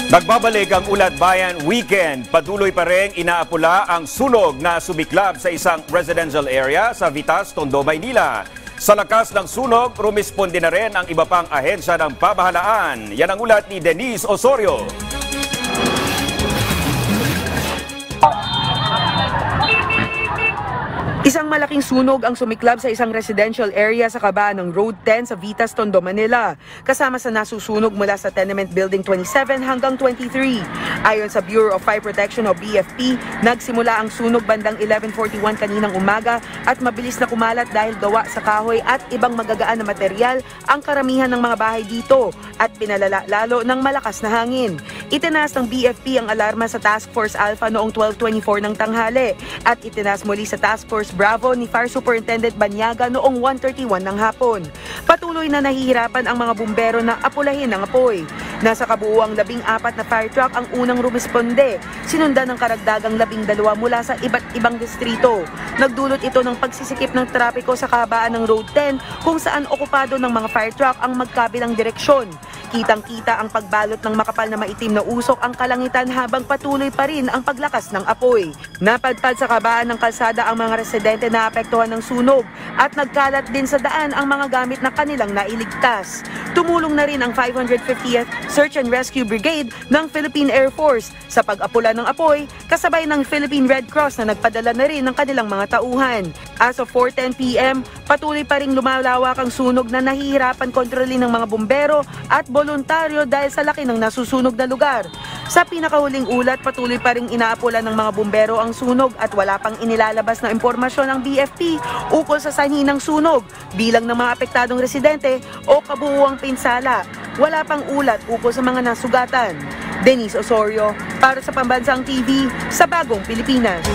Nagbabalik ang Ulat Bayan Weekend. Patuloy pa rin inaapula ang sunog na sumiklab sa isang residential area sa Vitas, Tondo, Maynila. Sa lakas ng sunog, rumisponde na rin ang iba pang ahensya ng pamahalaan. Yan ang ulat ni Denise Osorio. Isang malaking sunog ang sumiklab sa isang residential area sa kabaan ng Road 10 sa Vitas, Tondo, Manila, kasama sa nasusunog mula sa Tenement Building 27 hanggang 23. Ayon sa Bureau of Fire Protection o BFP, nagsimula ang sunog bandang 11:41 kaninang umaga at mabilis na kumalat dahil gawa sa kahoy at ibang magagaan na material ang karamihan ng mga bahay dito at pinalala lalo ng malakas na hangin. Itinaas ng BFP ang alarma sa Task Force Alpha noong 12:24 ng tanghali at itinaas muli sa Task Force Bravo ni Fire Superintendent Banyaga noong 1:31 ng hapon. Patuloy na nahihirapan ang mga bumbero na apulahin ang apoy. Nasa kabuuang 14 na fire truck ang unang rumisponde, sinundan ng karagdagang 12 mula sa iba't ibang distrito. Nagdulot ito ng pagsisikip ng trapiko sa kabaan ng Road 10 kung saan okupado ng mga fire truck ang magkabilang direksyon. Kitang-kita ang pagbalot ng makapal na maitim na usok ang kalangitan habang patuloy pa rin ang paglakas ng apoy. Napadpad sa kabaan ng kalsada ang mga residente na apektuhan ng sunog at nagkalat din sa daan ang mga gamit na kanilang nailigtas. Tumulong na rin ang 550th Search and Rescue Brigade ng Philippine Air Force sa pag-apula ng apoy kasabay ng Philippine Red Cross na nagpadala na rin ng kanilang mga tauhan. As of 4:10 p.m., patuloy pa ring lumalawak ang sunog na nahihirapan kontrolin ng mga bumbero at voluntaryo dahil sa laki ng nasusunog na lugar. Sa pinakahuling ulat, patuloy pa ring inaapula ng mga bumbero ang sunog at wala pang inilalabas na impormasyon ng BFP ukol sa sanhi ng sunog, bilang ng mga apektadong residente o kabuuang pinsala. Wala pang ulat ukol sa mga nasugatan. Denise Osorio, para sa Pambansang TV, sa Bagong Pilipinas.